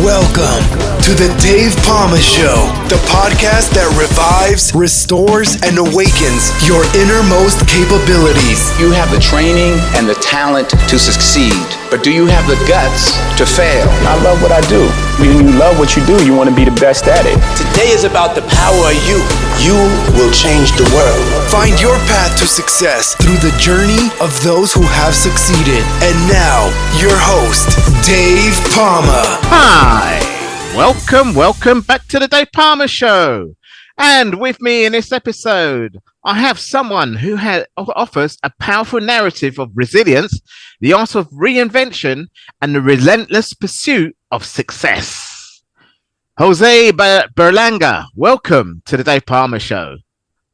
Welcome to the Dave Palma Show, the podcast that revives, restores, and awakens your innermost capabilities. You have the training and the talent to succeed, but do you have the guts to fail? I love what I do. When you love what you do, you want to be the best at it. Today is about the power of you. You will change the world. Find your path to success through the journey of those who have succeeded. And now, your host, Dave Palma. Hi, welcome back to the Dave Palma Show. And with me in this episode, I have someone who offers a powerful narrative of resilience, the art of reinvention, and the relentless pursuit of success. Jose Berlanga, welcome to the Dave Palma Show.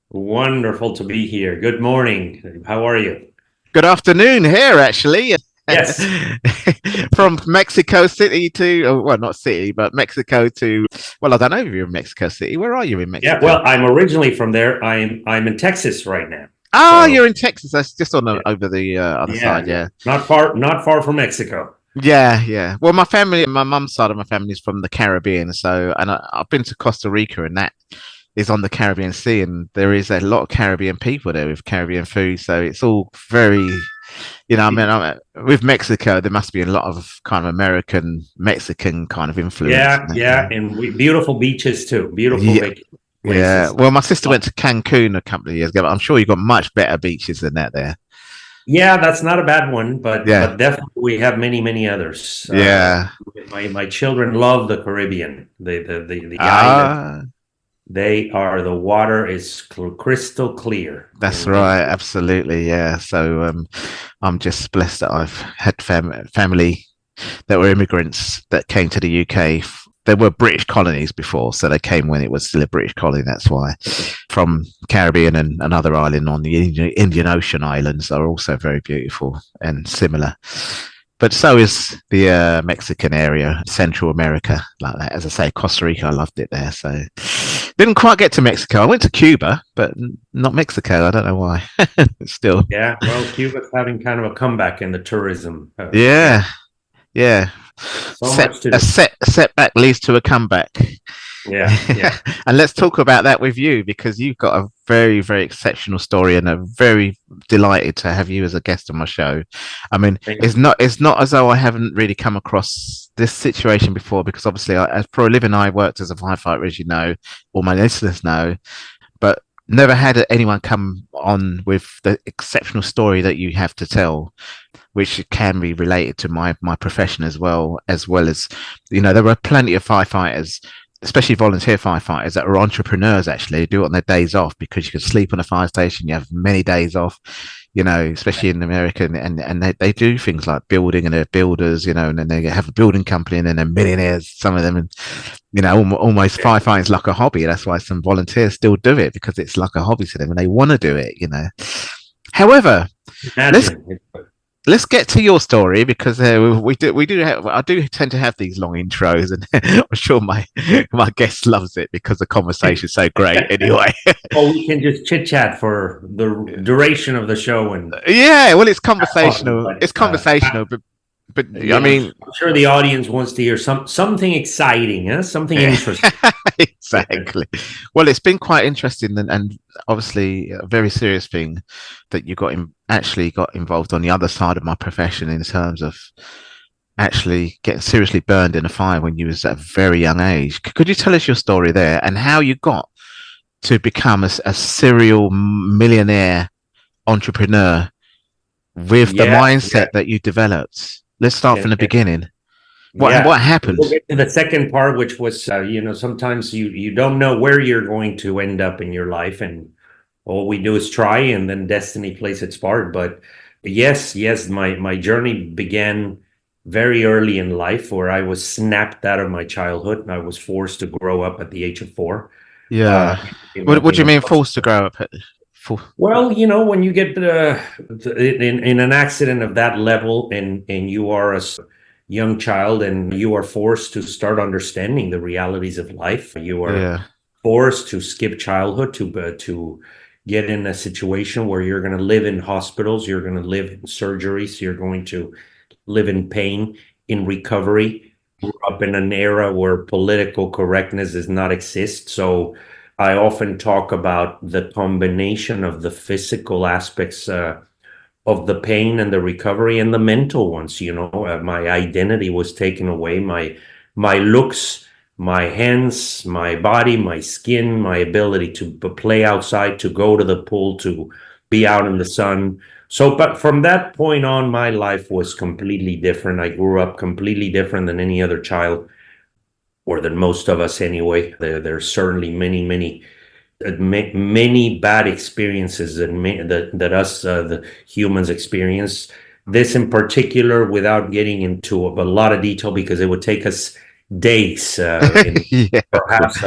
Wonderful to be here. Good morning. How are you? Good afternoon here, actually. Yes. From Mexico City to, well, not city, but Mexico to, well, I don't know if you're in Mexico City. Where are you in Mexico? Yeah, well, I'm originally from there. I'm in Texas right now. Oh, so, you're in Texas. That's just on over the other side, yeah. Not far from Mexico. Yeah. Well, my mum's side of my family is from the Caribbean, so, and I've been to Costa Rica, and that is on the Caribbean Sea, and there is a lot of Caribbean people there with Caribbean food, so it's all very... with Mexico, there must be a lot of kind of Mexican kind of influence. Yeah, and beautiful beaches too. Beautiful places. Yeah. Well, my sister went to Cancun a couple of years ago, but I'm sure you got much better beaches than that there. Yeah, that's not a bad one, but definitely we have many others. My children love the Caribbean. The island. The water is crystal clear. That's right, absolutely, yeah. So I'm just blessed that I've had family that were immigrants that came to the UK. There were British colonies before, so they came when it was still a British colony, that's why. From Caribbean and another island on the Indian Ocean islands are also very beautiful and similar. But so is the Mexican area, Central America, like that. As I say, Costa Rica, I loved it there. So didn't quite get to Mexico. I went to Cuba, but not Mexico. I don't know why. Still. Yeah, well, Cuba's having kind of a comeback in the tourism. Yeah. Much to do. A setback leads to a comeback. Yeah. And let's talk about that with you, because you've got a very, very exceptional story, and I'm very delighted to have you as a guest on my show. I mean, it's not as though I haven't really come across this situation before, because obviously, for a living, I worked as a firefighter, as you know, all my listeners know, but never had anyone come on with the exceptional story that you have to tell, which can be related to my profession as well as, there were plenty of firefighters, especially volunteer firefighters, that are entrepreneurs. Actually, do it on their days off, because you can sleep on a fire station. You have many days off, especially in America, and they do things like building, and they're builders, and then they have a building company, and then they're millionaires, some of them, and almost firefighting is like a hobby. That's why some volunteers still do it, because it's like a hobby to them and they want to do it. However, let's get to your story, because I do tend to have these long intros, and I'm sure my guest loves it because the conversation's so great anyway. Well, we can just chit chat for the duration of the show, and it's conversational. It's conversational, but I mean, I'm sure the audience wants to hear something exciting, something interesting. Exactly. Well, it's been quite interesting, and obviously a very serious thing that you got involved on the other side of my profession, in terms of actually getting seriously burned in a fire when you was at a very young age. Could you tell us your story there, and how you got to become a serial millionaire entrepreneur with the mindset that you developed? Let's start from the beginning. What happened? We'll get to the second part, which was, sometimes you don't know where you're going to end up in your life, and all we do is try, and then destiny plays its part. But yes, my journey began very early in life, where I was snapped out of my childhood, and I was forced to grow up at the age of 4. Yeah. What do you mean forced to grow up at? Well, when you get in an accident of that level, and you are a young child, and you are forced to start understanding the realities of life, you are forced to skip childhood to get in a situation where you're going to live in hospitals, you're going to live in surgeries, you're going to live in pain, in recovery, grew up in an era where political correctness does not exist. So I often talk about the combination of the physical aspects of the pain and the recovery and the mental ones. My identity was taken away. My looks, my hands, my body, my skin, my ability to play outside, to go to the pool, to be out in the sun. So, but from that point on, my life was completely different. I grew up completely different than any other child, or than most of us anyway. There's certainly many bad experiences that us the humans experience. This in particular, without getting into a lot of detail, because it would take us days, Yeah. perhaps.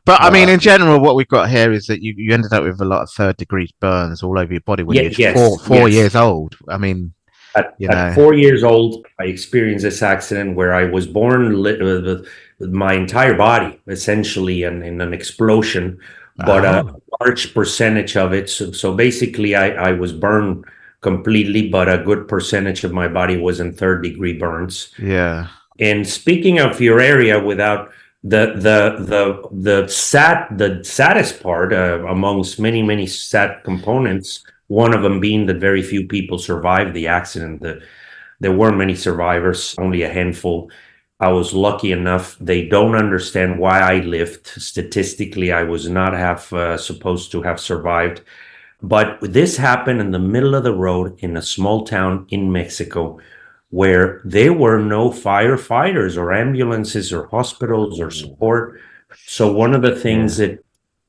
But I mean, in general, what we've got here is that you ended up with a lot of third-degree burns all over your body when Yeah, you're yes, four yes. years old. I mean, At 4 years old, I experienced this accident where I was born with my entire body essentially in an explosion, but a large percentage of it. So basically, I was burned completely, but a good percentage of my body was in third-degree burns. yeah. And speaking of your area, without the saddest part, amongst many sad components, one of them being that very few people survived the accident. There weren't many survivors, only a handful. I was lucky enough. They don't understand why I lived. Statistically, I was not supposed to have survived. But this happened in the middle of the road in a small town in Mexico, where there were no firefighters or ambulances or hospitals or support. So one of the things that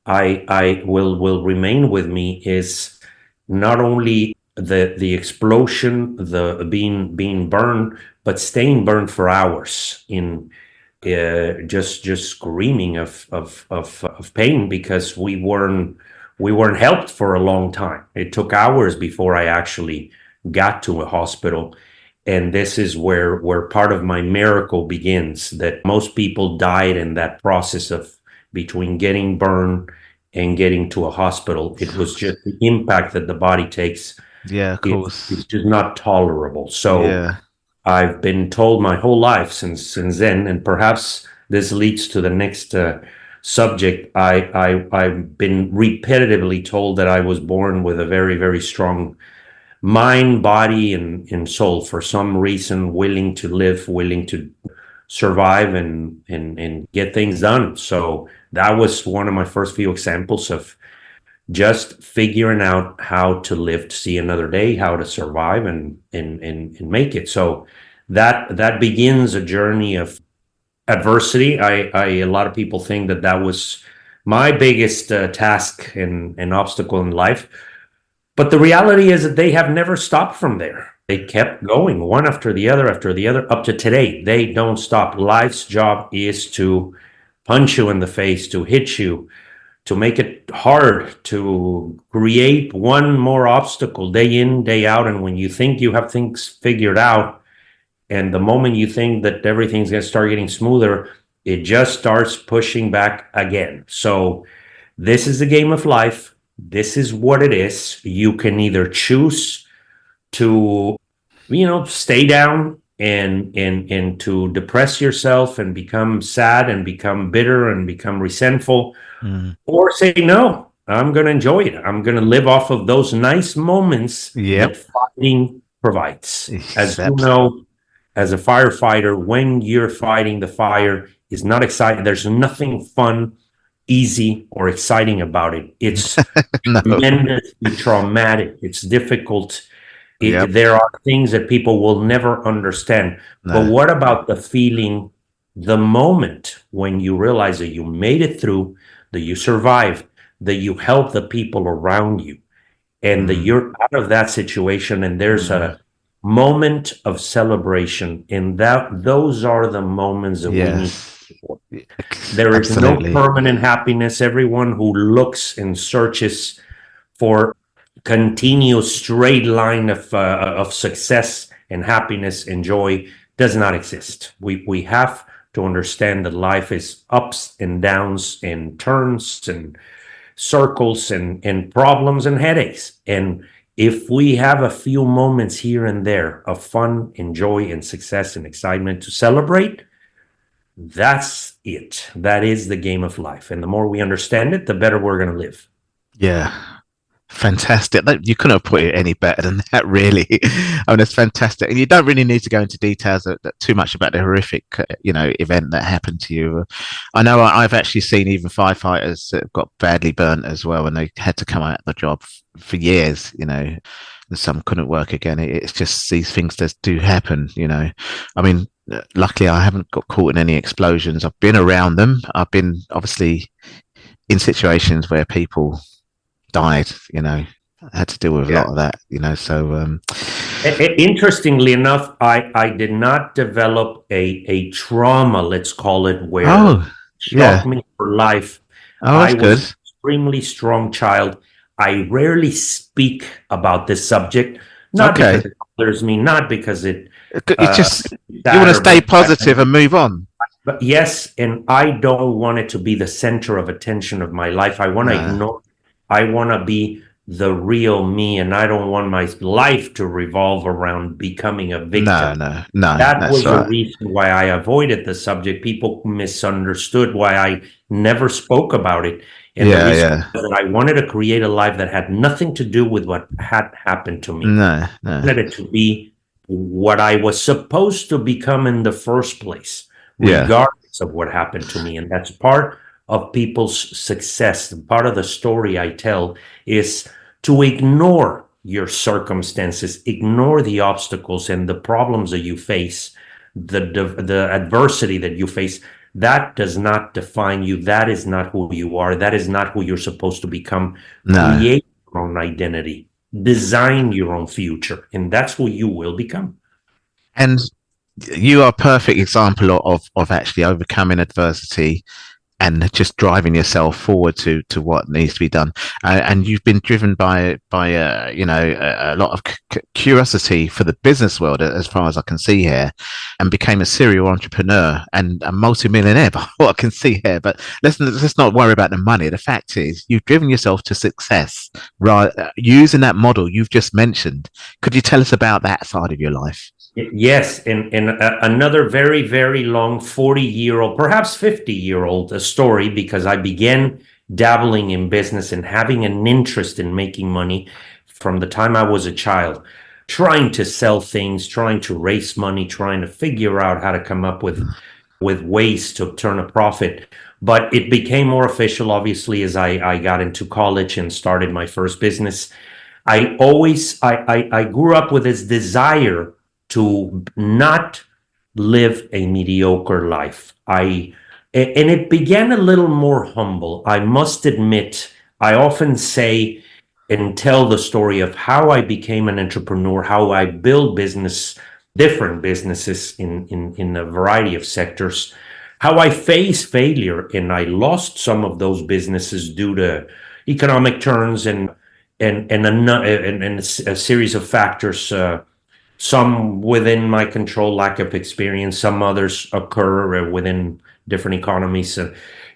I will remain with me is not only the explosion, the being burned, but staying burned for hours in just screaming of pain, because we weren't helped for a long time. It took hours before I actually got to a hospital. And this is where part of my miracle begins, that most people died in that process of between getting burned and getting to a hospital. It was just the impact that the body takes. Yeah, of course. It's just not tolerable. So Yeah. I've been told my whole life since then, and perhaps this leads to the next subject. I've been repetitively told that I was born with a very, very strong mind, body, and soul. For some reason, willing to live, willing to survive, and get things done. So that was one of my first few examples of just figuring out how to live to see another day, how to survive and make it. So that begins a journey of adversity. A lot of people think that was my biggest task and obstacle in life. But the reality is that they have never stopped from there. They kept going one after the other, up to today. They don't stop. Life's job is to punch you in the face, to hit you, to make it hard, to create one more obstacle day in, day out. And when you think you have things figured out, and the moment you think that everything's going to start getting smoother, it just starts pushing back again. So this is the game of life. This is what it is. You can either choose to, stay down and to depress yourself and become sad and become bitter and become resentful, or say, no, I'm going to enjoy it. I'm going to live off of those nice moments that fighting provides. As you know, as a firefighter, when you're fighting, the fire is not exciting. There's nothing fun, easy, or exciting about it. It's tremendously traumatic. It's difficult. There are things that people will never understand. But what about the feeling, the moment when you realize that you made it through, that you survived, that you helped the people around you, and that you're out of that situation, and there's a moment of celebration, and those are the moments that we need. There is no permanent happiness. Everyone who looks and searches for continuous straight line of success and happiness and joy does not exist. We have to understand that life is ups and downs and turns and circles and problems and headaches. And if we have a few moments here and there of fun and joy and success and excitement to celebrate, That's it. That is the game of life. And the more we understand it, the better we're going to live. Yeah. Fantastic. You couldn't have put it any better than that, really. I mean, it's fantastic. And you don't really need to go into details too much about the horrific, event that happened to you. I know I've actually seen even firefighters that got badly burnt as well, and they had to come out of the job for years, and some couldn't work again. It's just these things that do happen, I mean, luckily I haven't got caught in any explosions. I've been around them. I've been obviously in situations where people died, I had to deal with a lot of that, so interestingly enough, I did not develop a trauma, let's call it, where shocked me for life. That's good. Was an extremely strong child. I rarely speak about this subject, not because it bothers me, not because it just you want to stay positive and move on. But yes, and I don't want it to be the center of attention of my life. I want to ignore. I want to be the real me, and I don't want my life to revolve around becoming a victim. No. That was the reason why I avoided the subject. People misunderstood why I never spoke about it. And the reason was that I wanted to create a life that had nothing to do with what had happened to me. No. I wanted it to be what I was supposed to become in the first place, regardless of what happened to me. And that's part of people's success. Part of the story I tell is to ignore your circumstances, ignore the obstacles and the problems that you face, the adversity that you face. That does not define you. That is not who you are. That is not who you're supposed to become. Create your own identity, design your own future, and that's who you will become. And you are a perfect example of actually overcoming adversity and just driving yourself forward to what needs to be done. And you've been driven by a lot of curiosity for the business world, as far as I can see here, and became a serial entrepreneur and a multimillionaire by what I can see here. But let's not worry about the money. The fact is, you've driven yourself to success, right? Using that model you've just mentioned. Could you tell us about that side of your life? Yes, and another very, very long 40-year-old, perhaps 50-year-old story, because I began dabbling in business and having an interest in making money from the time I was a child, trying to sell things, trying to raise money, trying to figure out how to come up with ways to turn a profit. But it became more official, obviously, as I got into college and started my first business. I grew up with this desire to not live a mediocre life. And it began a little more humble. I must admit, I often say and tell the story of how I became an entrepreneur, how I build different businesses in a variety of sectors, how I faced failure and I lost some of those businesses due to economic turns and a series of factors, some within my control, lack of experience, some others occur within different economies.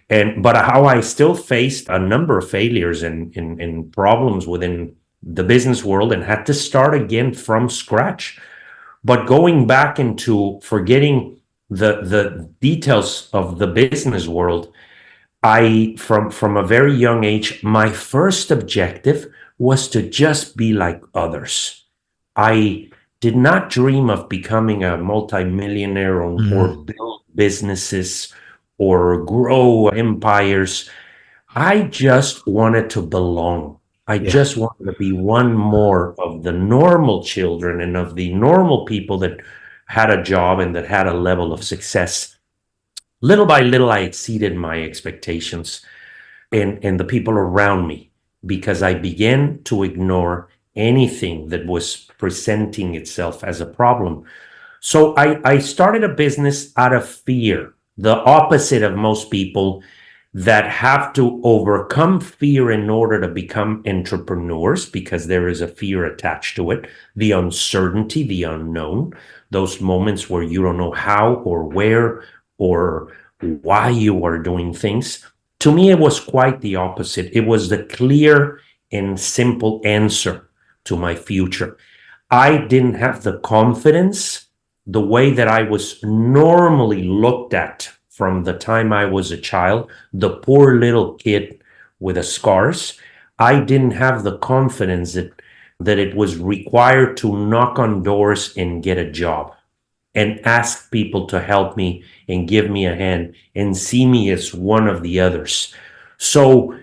But how I still faced a number of failures and problems within the business world and had to start again from scratch. But going back into forgetting the details of the business world, from a very young age, my first objective was to just be like others. I did not dream of becoming a multimillionaire or build businesses or grow empires. I just wanted to belong. I just wanted to be one more of the normal children and of the normal people that had a job and that had a level of success. Little by little, I exceeded my expectations and the people around me because I began to ignore anything that was presenting itself as a problem. So I started a business out of fear, the opposite of most people that have to overcome fear in order to become entrepreneurs, because there is a fear attached to it, the uncertainty, the unknown, those moments where you don't know how or where or why you are doing things. To me, it was quite the opposite. It was the clear and simple answer to my future. I didn't have the confidence, the way that I was normally looked at from the time I was a child, the poor little kid with the scars. I didn't have the confidence that it was required to knock on doors and get a job and ask people to help me and give me a hand and see me as one of the others. So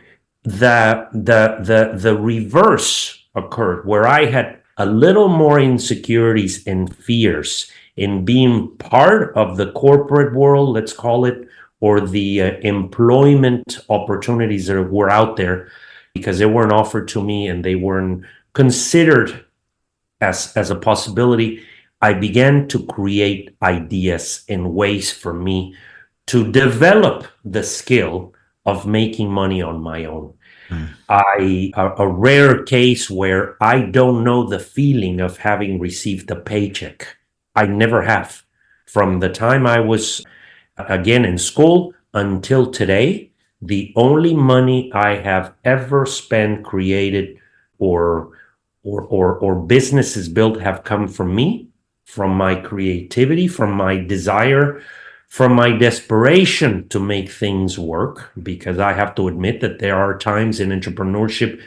the reverse occurred, where I had a little more insecurities and fears in being part of the corporate world, let's call it, or the employment opportunities that were out there, because they weren't offered to me and they weren't considered as a possibility. I began to create ideas and ways for me to develop the skill of making money on my own. A rare case where I don't know the feeling of having received a paycheck. I never have. From the time I was, again, in school until today, the only money I have ever spent, created, or businesses built have come from me, from my creativity, from my desire, from my desperation to make things work. Because I have to admit that there are times in entrepreneurship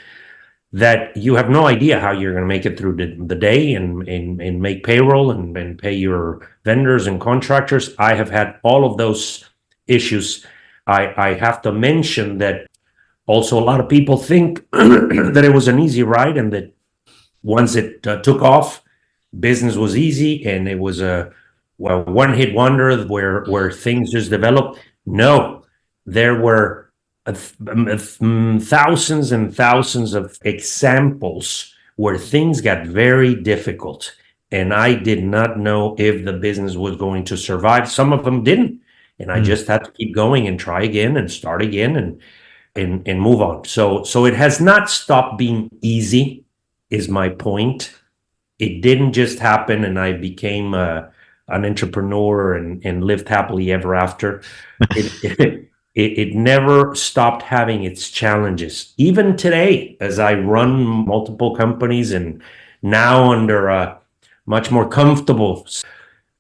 that you have no idea how you're going to make it through the day and make payroll and pay your vendors and contractors. I have had all of those issues. I have to mention that also a lot of people think that it was an easy ride, and that once it took off, business was easy and it was a one-hit wonder where things just developed. No, there were thousands and thousands of examples where things got very difficult, and I did not know if the business was going to survive. Some of them didn't, and I just had to keep going and try again and start again and move on. So it has not stopped being easy, is my point. It didn't just happen and I became an entrepreneur and lived happily ever after. It never stopped having its challenges. Even today, as I run multiple companies and now under much more comfortable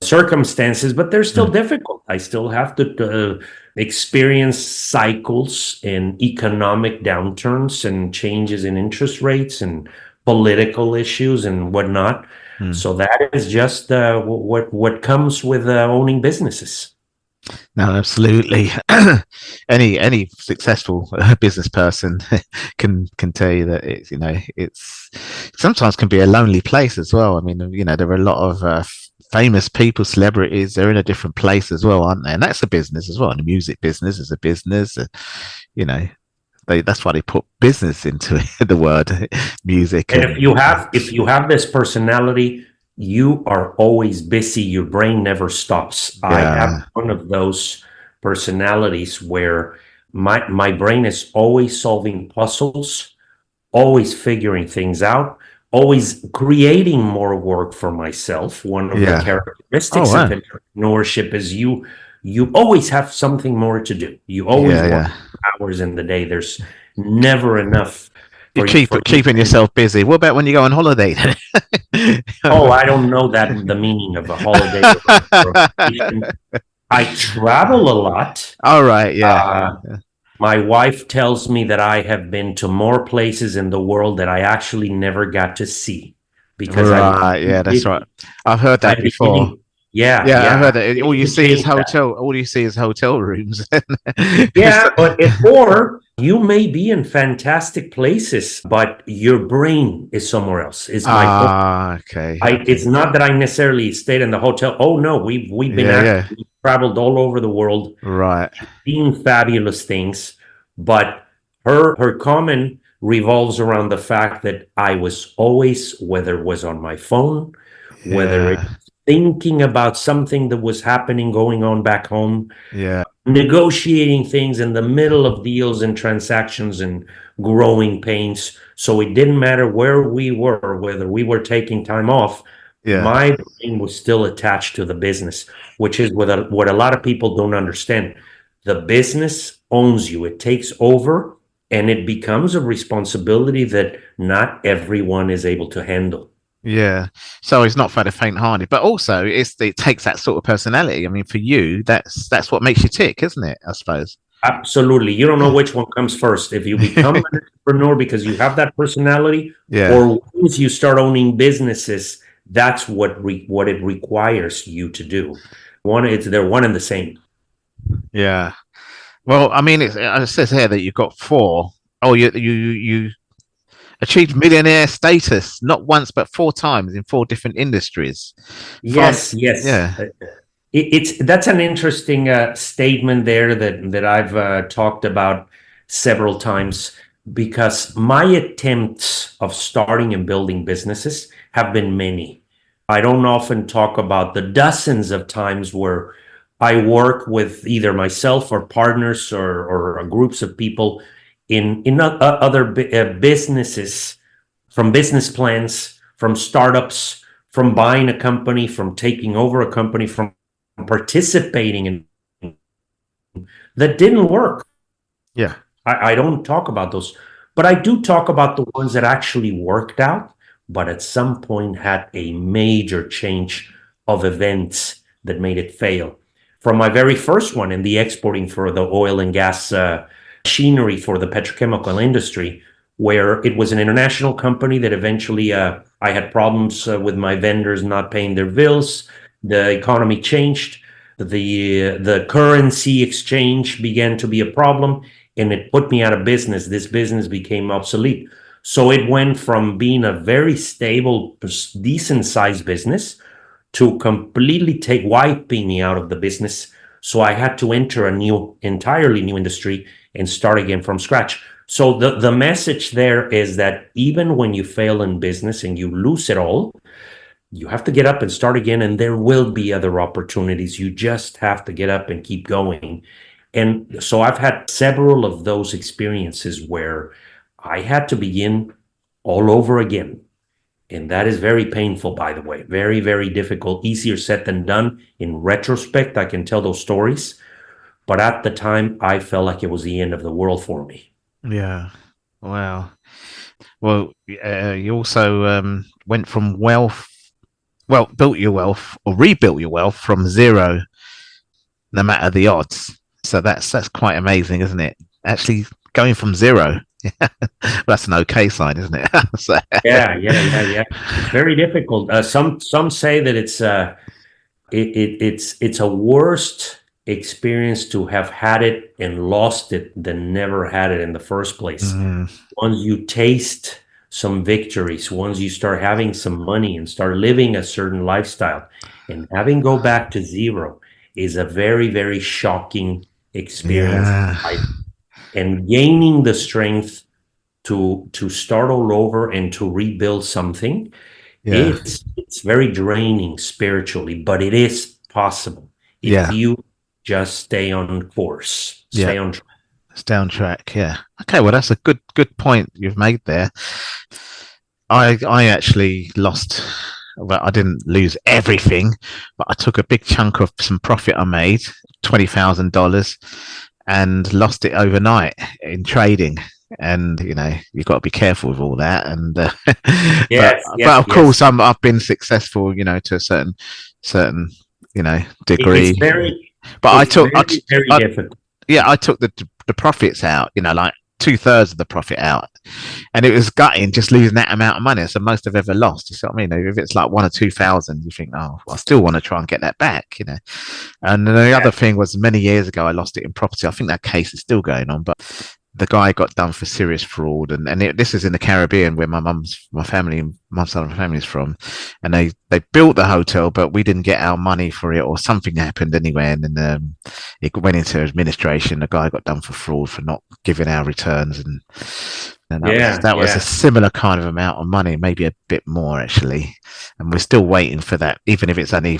circumstances, but they're still difficult. I still have to experience cycles and economic downturns and changes in interest rates and political issues and whatnot. So that is just what comes with owning businesses. No, absolutely. Any successful business person can tell you that it's sometimes can be a lonely place as well. I mean, there are a lot of famous people, celebrities. They're in a different place as well, aren't they? And that's a business as well. And the music business is a business. That's why they put business into the word music. And if you have this personality, you are always busy. Your brain never stops. Yeah. I have one of those personalities where my brain is always solving puzzles, always figuring things out, always creating more work for myself. One of the characteristics of entrepreneurship is you always have something more to do. You always work hours in the day. There's never enough. You keeping yourself busy. What about when you go on holiday? I don't know the meaning of a holiday. I travel a lot. All right, yeah. My wife tells me that I have been to more places in the world that I actually never got to see. Because that's right. I've heard that before. Yeah, I heard that. All you see is hotel rooms. Or you may be in fantastic places, but your brain is somewhere else. Is my point. Okay. It's not that I necessarily stayed in the hotel. Oh no, we've been we've traveled all over the world, right? Seeing fabulous things, but her comment revolves around the fact that I was always, whether it was on my phone, whether it's thinking about something that was happening, going on back home, negotiating things in the middle of deals and transactions and growing pains. So it didn't matter where we were, whether we were taking time off, my brain was still attached to the business, which is what a lot of people don't understand. The business owns you. It takes over, and it becomes a responsibility that not everyone is able to handle. Yeah. So it's not for the faint-hearted, but also it takes that sort of personality. I mean, for you, that's what makes you tick, isn't it? I suppose. Absolutely. You don't know which one comes first. If you become an entrepreneur because you have that personality, Yeah. or once you start owning businesses, that's what it requires you to do. They're one and the same. Yeah. Well, I mean, it says here that you've got four. Oh, you achieved millionaire status not once but four times in four different industries. From Yes, yes. yeah, It's that's an interesting statement there that I've talked about several times, because my attempts of starting and building businesses have been many. I don't often talk about the dozens of times where I work with either myself or partners or groups of people in other businesses, from business plans, from startups, from buying a company, from taking over a company, from participating in that didn't work. yeah, I don't talk about those, but I do talk about the ones that actually worked out, but at some point had a major change of events that made it fail. From my very first one in the exporting for the oil and gas machinery for the petrochemical industry, where it was an international company that eventually I had problems with my vendors not paying their bills. The economy changed. The currency exchange began to be a problem, and it put me out of business. This business became obsolete. So it went from being a very stable, decent sized business to completely wiping me out of the business. So I had to enter a entirely new industry and start again from scratch. So the message there is that even when you fail in business and you lose it all, you have to get up and start again, and there will be other opportunities. You just have to get up and keep going. And so I've had several of those experiences where I had to begin all over again. And that is very painful, by the way. Very, very difficult. Easier said than done. In retrospect, I can tell those stories. But at the time, I felt like it was the end of the world for me. yeah. Wow. Well, you also went from wealth, well, built your wealth or rebuilt your wealth from zero, no matter the odds. So that's quite amazing, isn't it? Actually, going from zero. That's an okay sign, isn't it? So, Yeah. It's very difficult. Some say that it's a worst experience to have had it and lost it than never had it in the first place. mm, Once you taste some victories, once you start having some money and start living a certain lifestyle, and having go back to zero is a very, very shocking experience. yeah, And gaining the strength to start all over and to rebuild something, yeah, it's very draining spiritually, but it is possible if yeah, you just stay on course, yeah. stay on track. Stay on track. Yeah. Okay. Well, that's a good point you've made there. I actually lost. Well, I didn't lose everything, but I took a big chunk of some profit I made, $20,000, and lost it overnight in trading. And you've got to be careful with all that. And but Yes, of course, I've been successful, to a certain degree. But It's very, very difficult. I took the profits out, like 2/3 of the profit out, and it was gutting just losing that amount of money. It's the most I've ever lost. You see what I mean? If it's like 1 or 2 thousand, you think, oh, I still want to try and get that back, And then the other thing was many years ago, I lost it in property. I think that case is still going on, but the guy got done for serious fraud, and this is in the Caribbean where my side of my family is from, and they built the hotel, but we didn't get our money for it, or something happened anyway, and then it went into administration. The guy got done for fraud for not giving our returns, and that was a similar kind of amount of money, maybe a bit more actually, and we're still waiting for that, even if it's only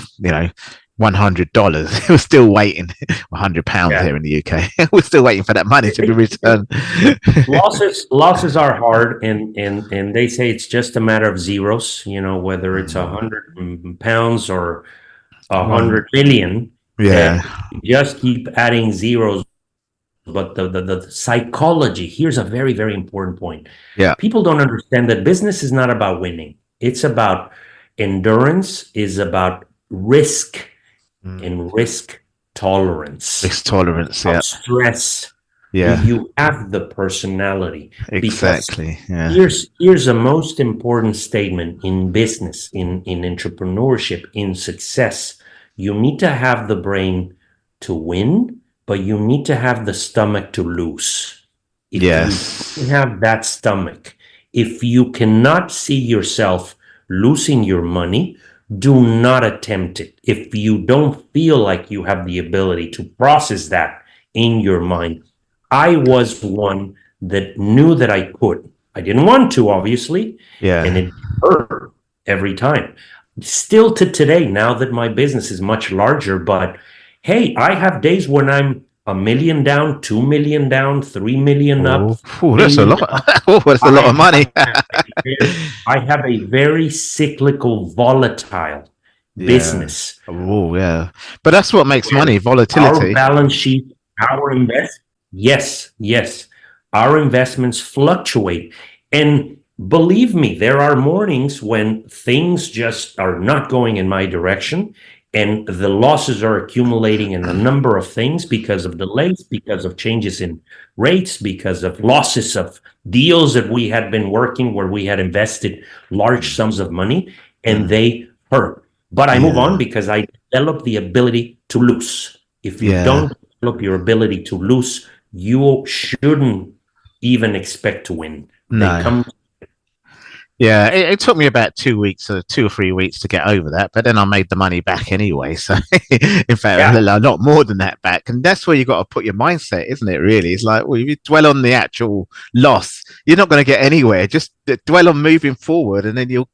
$100. We're still waiting. £100 here in the UK. We're still waiting for that money to be returned. Losses are hard, and they say it's just a matter of zeros. Whether it's £100 or 100 million. Yeah, just keep adding zeros. But the psychology, here's a very, very important point. Yeah. People don't understand that business is not about winning. It's about endurance, is about risk and risk tolerance. Risk tolerance. Of Yeah. stress. Do Yeah. you have the personality? Because Exactly. Yeah. here's a most important statement in business, in entrepreneurship, in success. You need to have the brain to win, but you need to have the stomach to lose. If you Yes. have that stomach, if you cannot see yourself losing your money, do not attempt it. If you don't feel like you have the ability to process that in your mind, I was one that knew that I could. I didn't want to, obviously, and Yeah. it hurt every time. Still to today, now that my business is much larger, but hey, I have days when I'm 1 million down, 2 million down, 3 million up, Oh, that's a million lot. down. Oh, that's a lot of money. I have a very cyclical, volatile Yeah. business. Oh, yeah. But that's what makes Where money, our volatility. balance sheet, our invest, yes, our investments fluctuate. And believe me, there are mornings when things just are not going in my direction, and the losses are accumulating in a number of things because of delays, because of changes in rates, because of losses of deals that we had been working where we had invested large sums of money, and they hurt. But I move on Yeah. because I develop the ability to lose. If you Yeah. don't develop your ability to lose, you shouldn't even expect to win. They No. come. Yeah, it took me about 2 weeks or 2 or 3 weeks to get over that, but then I made the money back anyway. So, in fact, a Yeah, lot more than that back, and that's where you got to put your mindset, isn't it? Really, it's like, well, if you dwell on the actual loss, you're not going to get anywhere. Just dwell on moving forward, and then you'll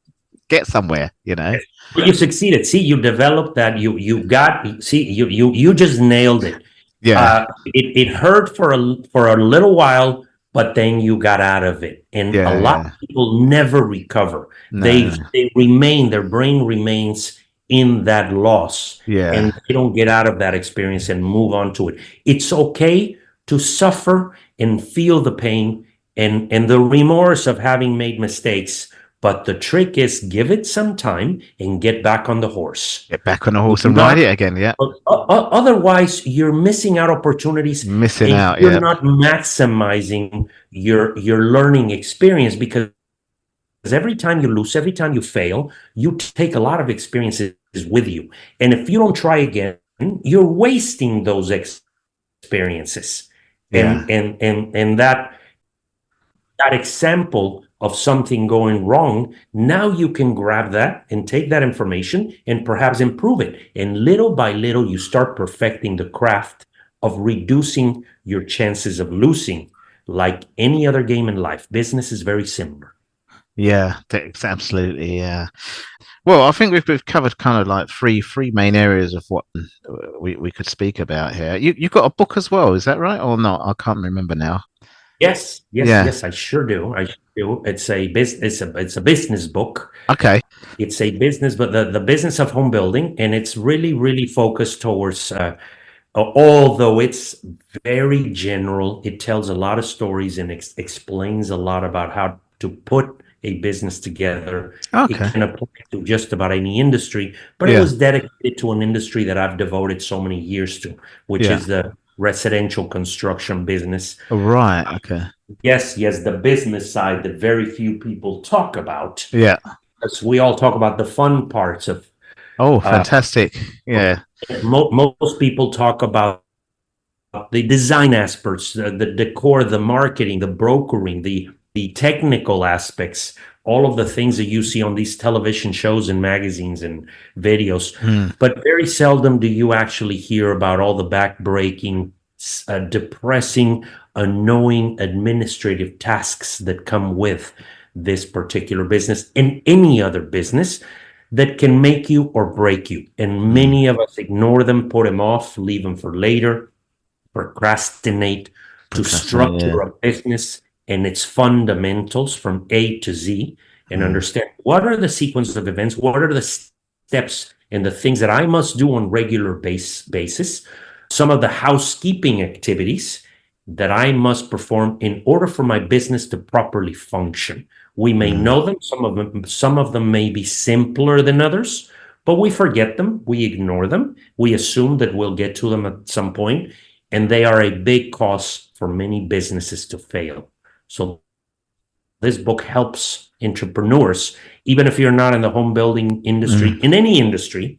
get somewhere. but you succeeded. See, you developed that. You got. See, you just nailed it. Yeah, It hurt for a little while, but then you got out of it. And a yeah, lot yeah. of people never recover. No, They remain, their brain remains in that loss, and yeah, they don't get out of that experience and move on to it. It's okay to suffer and feel the pain and the remorse of having made mistakes. But the trick is give it some time and get back on the horse. get back on the horse Do and ride not it again. Yeah, Otherwise, you're missing out opportunities missing and out. you're Yeah, not maximizing your learning experience because every time you lose, every time you fail, you take a lot of experiences with you. And if you don't try again, you're wasting those experiences. yeah. And that example of something going wrong, now you can grab that and take that information and perhaps improve it. And little by little, you start perfecting the craft of reducing your chances of losing. Like any other game in life, business is very similar. Yeah, absolutely. Yeah. Well, I think we've covered kind of like three main areas of what we could speak about here. You got a book as well, is that right or not? I can't remember now. Yeah. Yes, I sure do. I sure do. It's a business. It's a business book. Okay. It's a business, but the business of home building, and it's really focused towards. Although it's very general, it tells a lot of stories and explains a lot about how to put a business together. It Okay. can apply to just about any industry, but it Yeah. was dedicated to an industry that I've devoted so many years to, which Yeah. is the residential construction business. Right. Okay. Yes, the business side that very few people talk about. Yeah. Because we all talk about the fun parts of. Oh, Uh, fantastic. Yeah. Most people talk about the design aspects, the decor, the marketing, the brokering, the technical aspects, all of the things that you see on these television shows and magazines and videos. But very seldom do you actually hear about all the backbreaking, depressing, annoying administrative tasks that come with this particular business and any other business that can make you or break you. And many of us ignore them, put them off, leave them for later, procrastinate to structure a business and its fundamentals from A to Z and understand what are the sequence of events, what are the steps and the things that I must do on regular basis, some of the housekeeping activities that I must perform in order for my business to properly function. We may know them. Some of them may be simpler than others, but we forget them. We ignore them. We assume that we'll get to them at some point, and they are a big cause for many businesses to fail. So this book helps entrepreneurs, even if you're not in the home building industry, in any industry,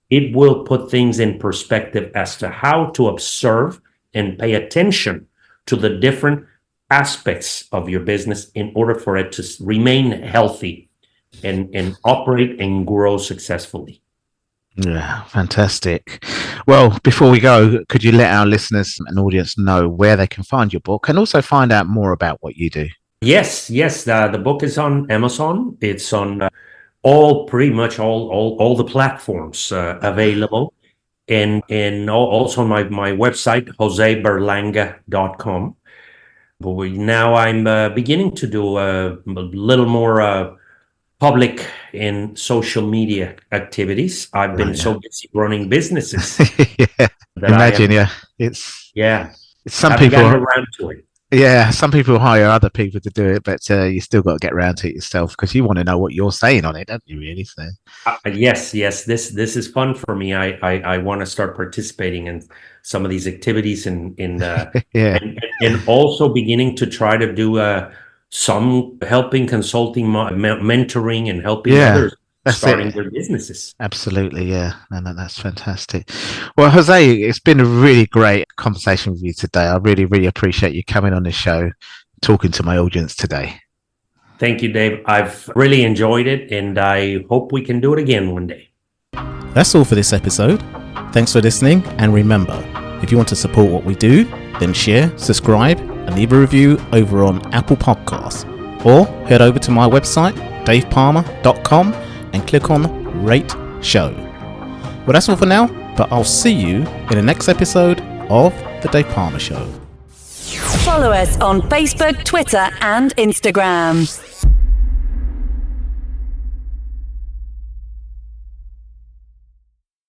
it will put things in perspective as to how to observe and pay attention to the different aspects of your business in order for it to remain healthy and operate and grow successfully. Yeah, fantastic. Well, before we go, could you let our listeners and audience know where they can find your book and also find out more about what you do? Yes. The book is on Amazon. It's on pretty much all the platforms available, and also my website, joseberlanga.com. But now I'm beginning to do a little more public and social media activities. I've been so busy running businesses. Imagine, it's some people around to it. Yeah, some people hire other people to do it, but you still got to get around to it yourself because you want to know what you're saying on it, don't you? Really? So yes. This is fun for me. I want to start participating in some of these activities and also beginning to try to do some helping, consulting, mentoring, and helping others starting their businesses. Absolutely, yeah. No, that's fantastic. Well, Jose, it's been a really great conversation with you today. I really, really appreciate you coming on the show, talking to my audience today. Thank you, Dave. I've really enjoyed it, and I hope we can do it again one day. That's all for this episode. Thanks for listening, and remember, if you want to support what we do, then share, subscribe, and leave a review over on Apple Podcasts, or head over to my website, davepalmer.com, and click on Rate Show. Well, that's all for now, but I'll see you in the next episode of The Dave Palmer Show. Follow us on Facebook, Twitter, and Instagram.